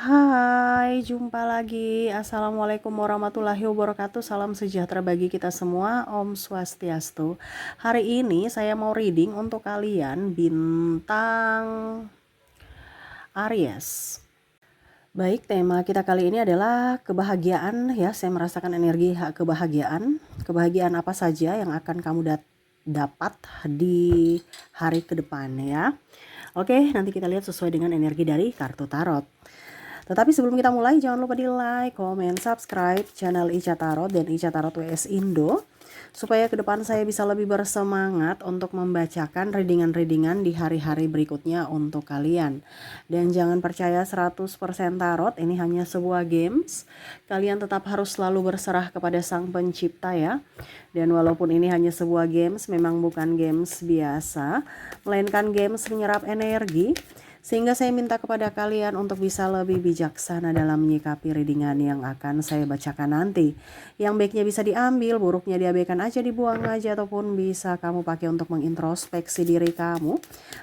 Hai, jumpa lagi. Assalamualaikum warahmatullahi wabarakatuh. Salam sejahtera bagi kita semua. Om Swastiastu. Hari ini saya mau reading untuk kalian bintang Aries. Baik, tema kita kali ini adalah kebahagiaan ya. Saya merasakan energi kebahagiaan. Kebahagiaan apa saja yang akan kamu dapat di hari ke depan ya. Oke, nanti kita lihat sesuai dengan energi dari kartu tarot. Tetapi sebelum kita mulai, jangan lupa di like, komen, subscribe channel Ica Tarot dan Ica Tarot WS Indo, supaya ke depan saya bisa lebih bersemangat untuk membacakan readingan-readingan di hari-hari berikutnya untuk kalian. Dan jangan percaya 100% tarot, ini hanya sebuah games. Kalian tetap harus selalu berserah kepada Sang Pencipta ya. Dan walaupun ini hanya sebuah games, memang bukan games biasa, melainkan games menyerap energi. Sehingga saya minta kepada kalian untuk bisa lebih bijaksana dalam menyikapi readingan yang akan saya bacakan nanti. Yang baiknya bisa diambil, buruknya diabaikan aja, dibuang aja, ataupun bisa kamu pakai untuk mengintrospeksi diri kamu,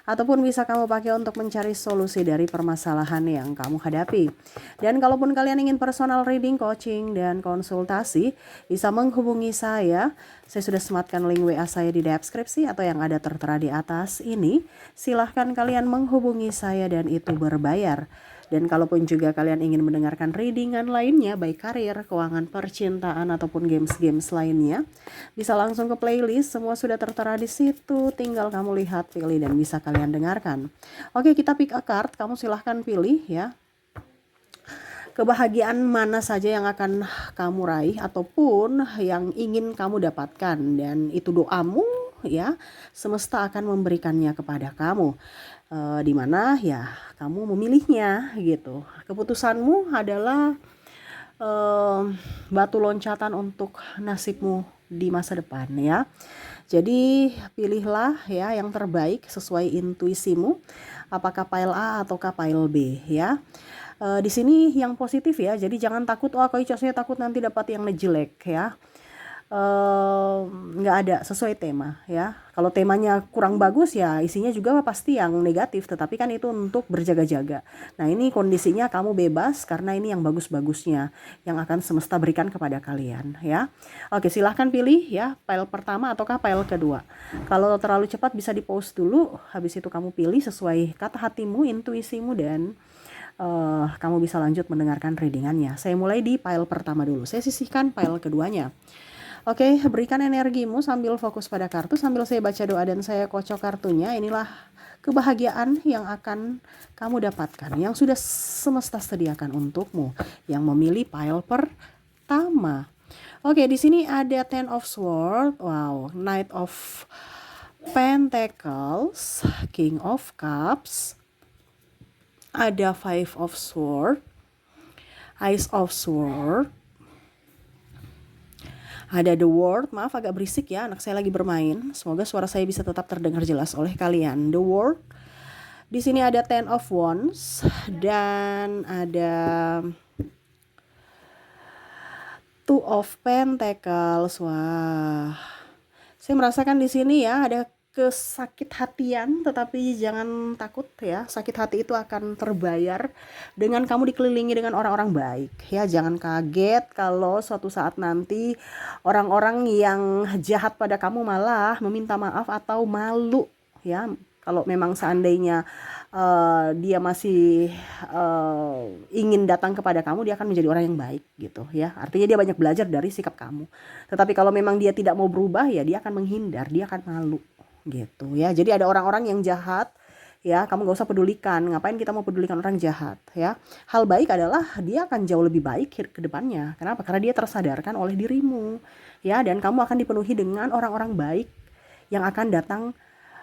ataupun bisa kamu pakai untuk mencari solusi dari permasalahan yang kamu hadapi. Dan kalaupun kalian ingin personal reading, coaching, dan konsultasi, bisa menghubungi saya. Saya sudah sematkan link WA saya di deskripsi atau yang ada tertera di atas ini. Silahkan kalian menghubungi saya dan itu berbayar. Dan kalaupun juga kalian ingin mendengarkan readingan lainnya, baik karir, keuangan, percintaan, ataupun games-games lainnya, bisa langsung ke playlist. Semua sudah tertera di situ. Tinggal kamu lihat, pilih, dan bisa kalian dengarkan. Oke, kita pick a card. Kamu silahkan pilih ya. Kebahagiaan mana saja yang akan kamu raih ataupun yang ingin kamu dapatkan, dan itu doamu ya, semesta akan memberikannya kepada kamu, dimana ya kamu memilihnya gitu. Keputusanmu adalah batu loncatan untuk nasibmu di masa depan ya. Jadi pilihlah ya yang terbaik sesuai intuisimu, apakah pile A ataukah pile B ya. Di sini yang positif ya, jadi jangan takut, oh kalau saya takut nanti dapat yang jelek ya. Nggak ada, sesuai tema ya. Kalau temanya kurang bagus ya isinya juga pasti yang negatif, tetapi kan itu untuk berjaga-jaga. Nah ini kondisinya kamu bebas karena ini yang bagus-bagusnya yang akan semesta berikan kepada kalian ya. Oke, silahkan pilih ya, pile pertama ataukah pile kedua. Kalau terlalu cepat bisa di pause dulu, habis itu kamu pilih sesuai kata hatimu, intuisimu, dan kamu bisa lanjut mendengarkan readingannya. Saya mulai di pile pertama dulu. Saya sisihkan pile keduanya. Oke, berikan energimu sambil fokus pada kartu, sambil saya baca doa dan saya kocok kartunya. Inilah kebahagiaan yang akan kamu dapatkan, yang sudah semesta sediakan untukmu, yang memilih pile pertama. Oke, di sini ada Ten of Swords, wow, Knight of Pentacles, King of Cups, ada Five of Swords, Ace of Swords, ada The World. Maaf agak berisik ya, anak saya lagi bermain. Semoga suara saya bisa tetap terdengar jelas oleh kalian. The World. Di sini ada Ten of Wands dan ada Two of Pentacles. Wah, saya merasakan di sini ya ada kesakit hatian, tetapi jangan takut ya, sakit hati itu akan terbayar dengan kamu dikelilingi dengan orang-orang baik ya. Jangan kaget kalau suatu saat nanti orang-orang yang jahat pada kamu malah meminta maaf atau malu ya. Kalau memang seandainya dia masih ingin datang kepada kamu, dia akan menjadi orang yang baik gitu ya. Artinya dia banyak belajar dari sikap kamu. Tetapi kalau memang dia tidak mau berubah ya, dia akan menghindar, dia akan malu gitu ya. Jadi ada orang-orang yang jahat ya, kamu gak usah pedulikan. Ngapain kita mau pedulikan orang jahat ya. Hal baik adalah dia akan jauh lebih baik ke depannya. Kenapa? Karena dia tersadarkan oleh dirimu ya, dan kamu akan dipenuhi dengan orang-orang baik yang akan datang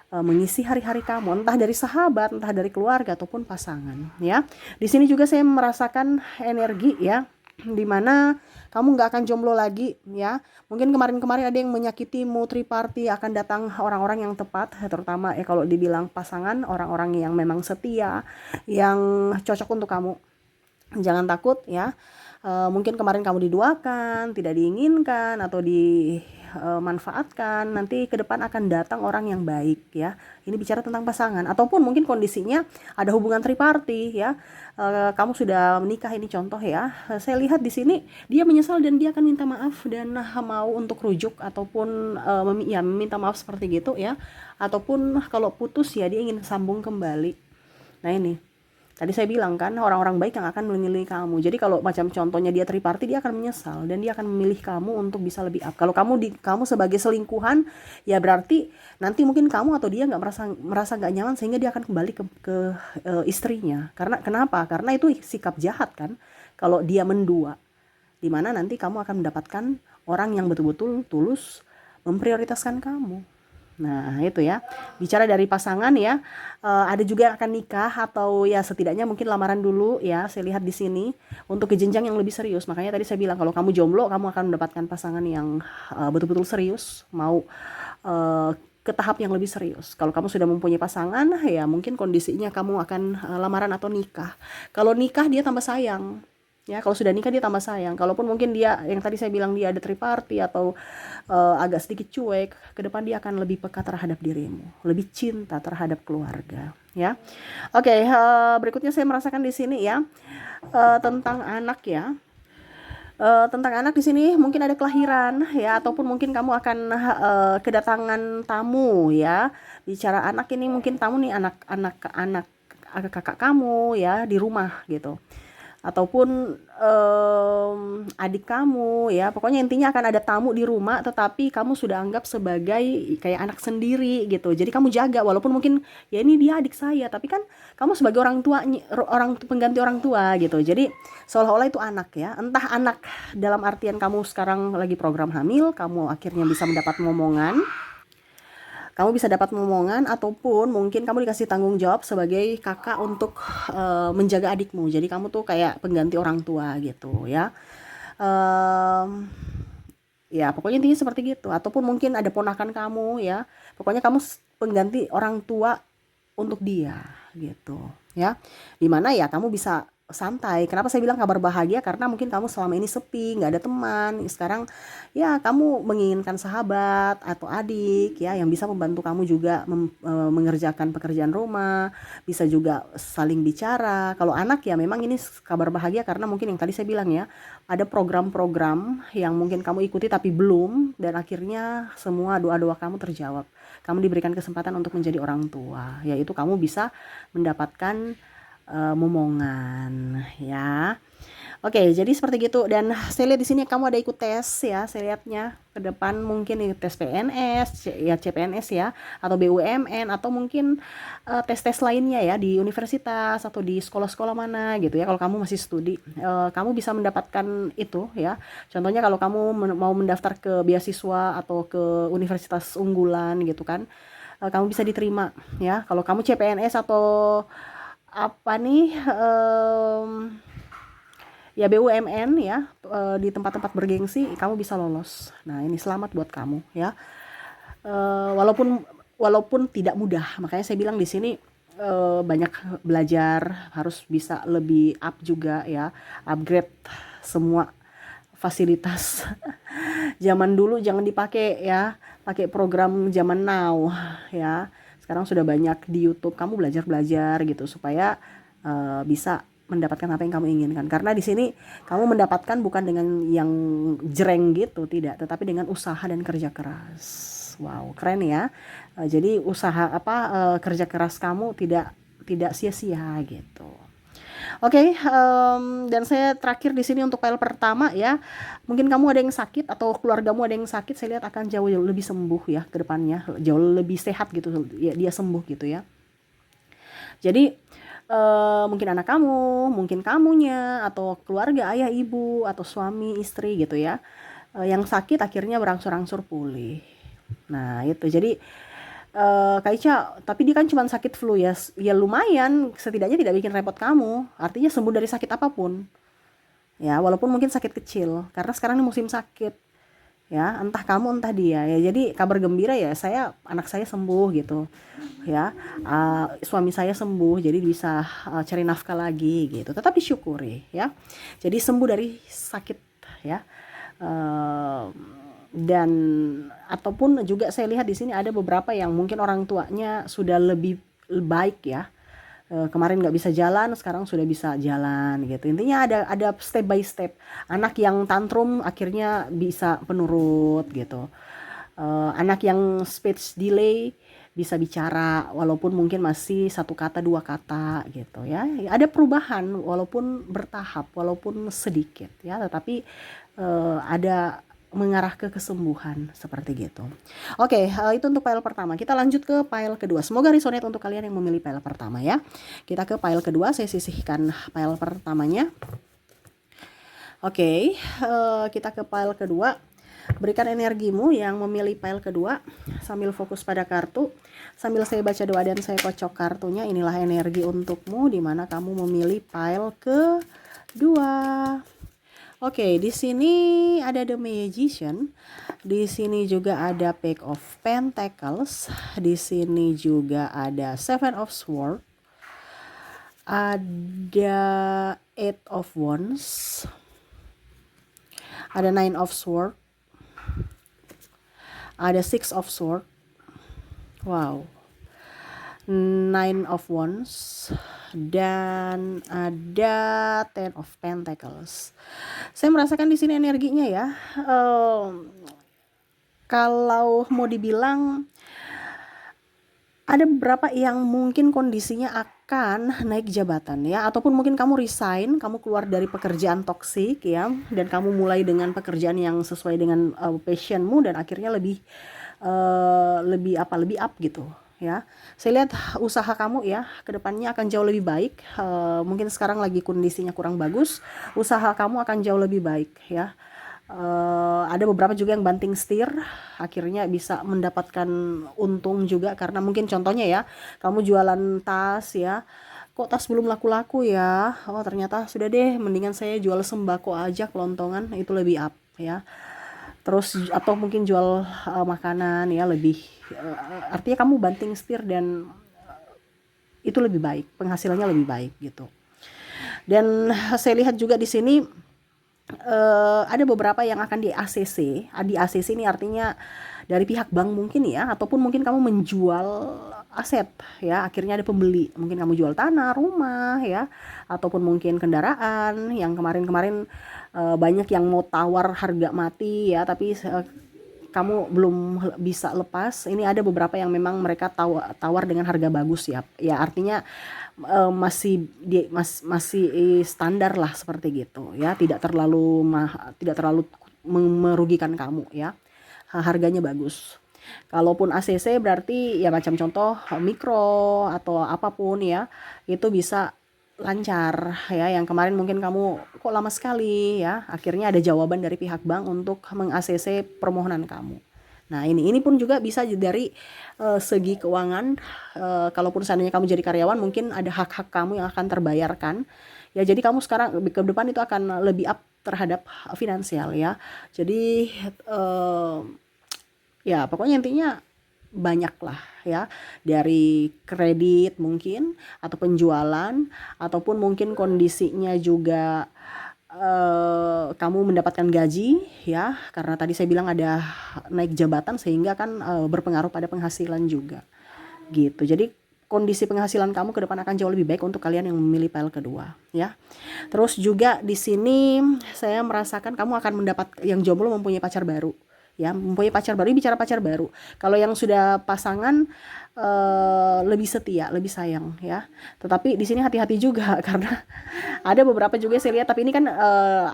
mengisi hari-hari kamu, entah dari sahabat, entah dari keluarga ataupun pasangan ya. Di sini juga saya merasakan energi ya, dimana kamu nggak akan jomblo lagi ya. Mungkin kemarin-kemarin ada yang menyakitimu, triparty, akan datang orang-orang yang tepat, terutama kalau dibilang pasangan, orang-orang yang memang setia, yang cocok untuk kamu. Jangan takut ya, Mungkin kemarin kamu diduakan, tidak diinginkan atau dimanfaatkan, nanti ke depan akan datang orang yang baik ya. Ini bicara tentang pasangan, ataupun mungkin kondisinya ada hubungan triparty ya. Kamu sudah menikah, ini contoh ya. Saya lihat di sini dia menyesal dan dia akan minta maaf dan mau untuk rujuk ataupun ya meminta maaf seperti gitu ya. Ataupun kalau putus ya dia ingin sambung kembali. Nah ini tadi saya bilang kan, orang-orang baik yang akan melindungi kamu. Jadi kalau macam contohnya dia triparty, dia akan menyesal dan dia akan memilih kamu untuk bisa lebih up. Kalau kamu sebagai selingkuhan, ya berarti nanti mungkin kamu atau dia nggak merasa nggak nyaman sehingga dia akan kembali ke istrinya. Karena kenapa? Karena itu sikap jahat kan. Kalau dia mendua, dimana nanti kamu akan mendapatkan orang yang betul-betul tulus memprioritaskan kamu. Nah itu ya, bicara dari pasangan ya, ada juga yang akan nikah atau ya setidaknya mungkin lamaran dulu ya. Saya lihat di sini untuk ke jenjang yang lebih serius. Makanya tadi saya bilang kalau kamu jomblo, kamu akan mendapatkan pasangan yang betul-betul serius, mau ke tahap yang lebih serius. Kalau kamu sudah mempunyai pasangan, ya mungkin kondisinya kamu akan lamaran atau nikah. Kalau nikah dia tambah sayang. Ya, kalau sudah nikah dia tambah sayang. Kalaupun mungkin dia yang tadi saya bilang dia ada triparty atau agak sedikit cuek, ke depan dia akan lebih peka terhadap dirimu, lebih cinta terhadap keluarga, ya. Oke, berikutnya saya merasakan di sini ya tentang anak ya. Tentang anak di sini mungkin ada kelahiran ya, ataupun mungkin kamu akan kedatangan tamu ya. Bicara anak ini mungkin tamu nih, anak kakak kamu ya di rumah gitu, ataupun adik kamu ya. Pokoknya intinya akan ada tamu di rumah, tetapi kamu sudah anggap sebagai kayak anak sendiri gitu. Jadi kamu jaga, walaupun mungkin ya ini dia adik saya, tapi kan kamu sebagai orang tua, orang pengganti orang tua gitu. Jadi seolah-olah itu anak ya. Entah anak dalam artian kamu sekarang lagi program hamil, kamu akhirnya bisa mendapat momongan, ataupun mungkin kamu dikasih tanggung jawab sebagai kakak untuk menjaga adikmu. Jadi kamu tuh kayak pengganti orang tua gitu ya. Ya pokoknya intinya seperti gitu. Ataupun mungkin ada ponakan kamu ya. Pokoknya kamu pengganti orang tua untuk dia gitu ya. Dimana ya kamu bisa santai. Kenapa saya bilang kabar bahagia? Karena mungkin kamu selama ini sepi, nggak ada teman. Sekarang ya kamu menginginkan sahabat atau adik ya yang bisa membantu kamu juga mengerjakan pekerjaan rumah, bisa juga saling bicara. Kalau anak ya memang ini kabar bahagia karena mungkin yang tadi saya bilang ya, ada program-program yang mungkin kamu ikuti tapi belum, dan akhirnya semua doa-doa kamu terjawab. Kamu diberikan kesempatan untuk menjadi orang tua, yaitu kamu bisa mendapatkan momongan ya. Oke, jadi seperti gitu. Dan saya lihat di sini kamu ada ikut tes ya. Saya lihatnya ke depan mungkin tes PNS ya, CPNS ya, atau BUMN, atau mungkin tes-tes lainnya ya di universitas atau di sekolah-sekolah mana gitu ya. Kalau kamu masih studi, kamu bisa mendapatkan itu ya. Contohnya kalau kamu mau mendaftar ke beasiswa atau ke universitas unggulan gitu kan, kamu bisa diterima ya. Kalau kamu CPNS atau apa nih ya BUMN ya, di tempat-tempat bergengsi kamu bisa lolos. Nah ini selamat buat kamu ya. Walaupun tidak mudah, makanya saya bilang di sini banyak belajar, harus bisa lebih up juga ya, upgrade semua fasilitas. Zaman dulu jangan dipakai ya, pakai program zaman now ya. Sekarang sudah banyak di YouTube, kamu belajar gitu supaya bisa mendapatkan apa yang kamu inginkan. Karena di sini kamu mendapatkan bukan dengan yang jreng gitu, tidak, tetapi dengan usaha dan kerja keras. Wow, keren ya. Jadi usaha kerja keras kamu tidak sia-sia gitu. Oke, dan saya terakhir di sini untuk file pertama ya. Mungkin kamu ada yang sakit atau keluargamu ada yang sakit, saya lihat akan jauh lebih sembuh ya ke depannya, jauh lebih sehat gitu ya, dia sembuh gitu ya. Jadi mungkin anak kamu, mungkin kamunya, atau keluarga ayah ibu atau suami istri gitu ya, yang sakit akhirnya berangsur-angsur pulih. Nah itu jadi Kak Ica, tapi dia kan cuma sakit flu ya, ya lumayan, setidaknya tidak bikin repot kamu. Artinya sembuh dari sakit apapun. Ya, walaupun mungkin sakit kecil, karena sekarang ini musim sakit. ya, entah kamu entah dia ya. Jadi kabar gembira ya, anak saya sembuh gitu ya, suami saya sembuh jadi bisa cari nafkah lagi gitu, tetap disyukuri ya. Jadi sembuh dari sakit ya. Eh, dan ataupun juga saya lihat di sini ada beberapa yang mungkin orang tuanya sudah lebih baik ya. Kemarin nggak bisa jalan, sekarang sudah bisa jalan gitu. Intinya ada step by step. Anak yang tantrum akhirnya bisa penurut gitu. Anak yang speech delay bisa bicara walaupun mungkin masih satu kata dua kata gitu ya. Ada perubahan walaupun bertahap, walaupun sedikit ya, tetapi ada mengarah ke kesembuhan seperti gitu. Oke, itu untuk file pertama. Kita lanjut ke file kedua. Semoga resonate untuk kalian yang memilih file pertama ya. Kita ke file kedua, saya sisihkan file pertamanya. Oke, kita ke file kedua. Berikan energimu yang memilih file kedua sambil fokus pada kartu. Sambil saya baca doa dan saya kocok kartunya, inilah energi untukmu di mana kamu memilih file kedua. Oke, di sini ada The Magician. Di sini juga ada Page of Pentacles. Di sini juga ada Seven of Swords. Ada Eight of Wands. Ada Nine of Swords. Ada Six of Swords. Wow. Nine of Wands. Dan ada Ten of Pentacles. Saya merasakan di sini energinya ya. Kalau mau dibilang ada beberapa yang mungkin kondisinya akan naik jabatan ya, ataupun mungkin kamu resign, kamu keluar dari pekerjaan toksik ya, dan kamu mulai dengan pekerjaan yang sesuai dengan passionmu dan akhirnya lebih up gitu ya. Saya lihat usaha kamu ya kedepannya akan jauh lebih baik. Mungkin sekarang lagi kondisinya kurang bagus, usaha kamu akan jauh lebih baik ya. Ada beberapa juga yang banting setir, akhirnya bisa mendapatkan untung juga, karena mungkin contohnya ya, kamu jualan tas ya, kok tas belum laku-laku ya, oh ternyata sudah deh, mendingan saya jual sembako aja, kelontongan itu lebih up ya. Terus atau mungkin jual makanan ya, lebih artinya kamu banting setir dan itu lebih baik, penghasilannya lebih baik gitu. Dan saya lihat juga di sini ada beberapa yang akan di ACC. Di ACC ini artinya dari pihak bank mungkin ya, ataupun mungkin kamu menjual aset ya, akhirnya ada pembeli. Mungkin kamu jual tanah, rumah ya, ataupun mungkin kendaraan yang kemarin-kemarin banyak yang mau tawar harga mati ya, tapi kamu belum bisa lepas. Ini ada beberapa yang memang mereka tawar dengan harga bagus ya. Ya artinya masih standar lah seperti gitu ya, tidak terlalu merugikan kamu ya, harganya bagus. Kalaupun ACC berarti ya macam contoh mikro atau apapun ya, itu bisa lancar ya. Yang kemarin mungkin kamu kok lama sekali ya, akhirnya ada jawaban dari pihak bank untuk meng-ACC permohonan kamu. Nah ini pun juga bisa dari segi keuangan. Kalaupun seandainya kamu jadi karyawan, mungkin ada hak-hak kamu yang akan terbayarkan ya. Jadi kamu sekarang ke depan itu akan lebih up terhadap finansial ya. Jadi ya pokoknya intinya banyak lah ya, dari kredit mungkin atau penjualan, ataupun mungkin kondisinya juga kamu mendapatkan gaji ya, karena tadi saya bilang ada naik jabatan sehingga kan berpengaruh pada penghasilan juga gitu. Jadi kondisi penghasilan kamu ke depan akan jauh lebih baik untuk kalian yang memilih file kedua ya. Terus juga di sini saya merasakan kamu akan mendapat, yang jomblo mempunyai pacar baru ya, mempunyai pacar baru. Bicara pacar baru, kalau yang sudah pasangan lebih setia, lebih sayang ya. Tetapi di sini hati-hati juga karena ada beberapa juga saya lihat, tapi ini kan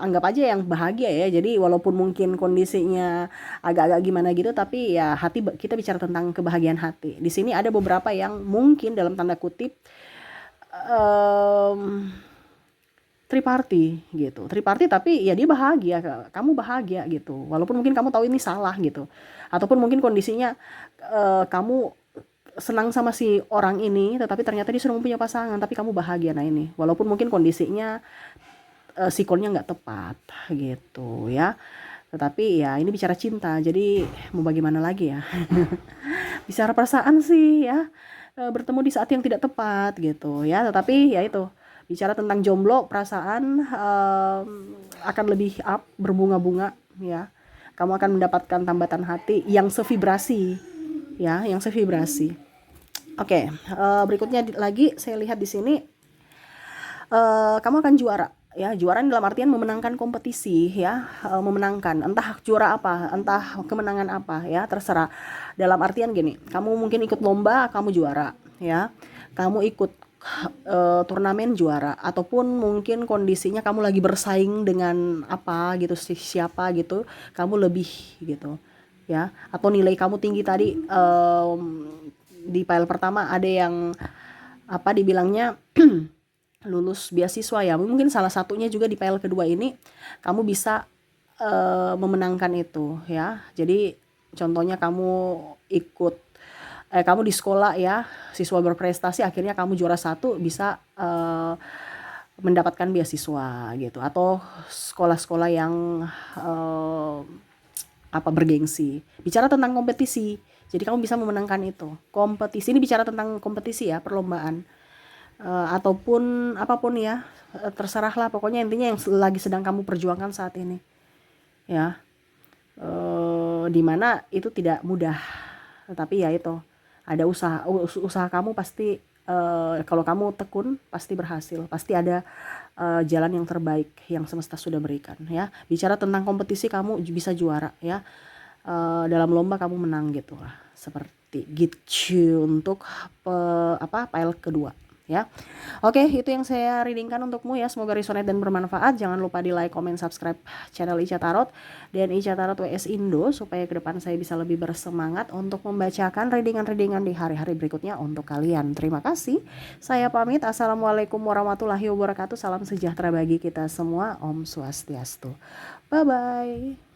anggap aja yang bahagia ya. Jadi walaupun mungkin kondisinya agak-agak gimana gitu, tapi ya hati, kita bicara tentang kebahagiaan hati. Di sini ada beberapa yang mungkin dalam tanda kutip triparty gitu, tapi ya dia bahagia, kamu bahagia gitu, walaupun mungkin kamu tahu ini salah gitu, ataupun mungkin kondisinya kamu senang sama si orang ini, tetapi ternyata dia sudah mempunyai pasangan, tapi kamu bahagia. Nah ini walaupun mungkin kondisinya sikonnya nggak tepat gitu ya, Tetapi ya ini bicara cinta, jadi mau bagaimana lagi ya. Bicara perasaan sih ya, bertemu di saat yang tidak tepat gitu ya. Tetapi ya itu, bicara tentang jomblo, perasaan akan lebih up, berbunga-bunga ya. Kamu akan mendapatkan tambatan hati yang sevibrasi ya, yang sevibrasi. Oke, berikutnya lagi saya lihat di sini, kamu akan juara ya. Juara dalam artian memenangkan kompetisi ya, memenangkan entah juara apa, entah kemenangan apa ya, terserah. Dalam artian gini, kamu mungkin ikut lomba, kamu juara ya, kamu ikut turnamen juara, ataupun mungkin kondisinya kamu lagi bersaing dengan apa gitu, siapa gitu, kamu lebih gitu ya, atau nilai kamu tinggi tadi. Di file pertama ada yang apa dibilangnya lulus beasiswa ya, mungkin salah satunya juga di file kedua ini kamu bisa memenangkan itu ya. Jadi contohnya kamu ikut kamu di sekolah ya, siswa berprestasi, akhirnya kamu juara satu, bisa mendapatkan beasiswa gitu, atau sekolah-sekolah yang bergengsi. Bicara tentang kompetisi, jadi kamu bisa memenangkan itu. Kompetisi ini bicara tentang kompetisi ya, perlombaan. Ataupun apapun ya, terserahlah, pokoknya intinya yang lagi sedang kamu perjuangkan saat ini ya. Dimana itu tidak mudah, tetapi ya itu, ada usaha kamu pasti, kalau kamu tekun pasti berhasil, pasti ada jalan yang terbaik yang semesta sudah berikan ya. Bicara tentang kompetisi, kamu bisa juara ya, dalam lomba kamu menang gitu lah, seperti gitu untuk file kedua ya. Oke, itu yang saya readingkan untukmu ya, semoga resonate dan bermanfaat. Jangan lupa di like, comment, subscribe channel Ica Tarot dan Ica Tarot WS Indo, supaya ke depan saya bisa lebih bersemangat untuk membacakan readingan-readingan di hari-hari berikutnya untuk kalian. Terima kasih, saya pamit. Assalamualaikum warahmatullahi wabarakatuh. Salam sejahtera bagi kita semua. Om Swastiastu. Bye bye.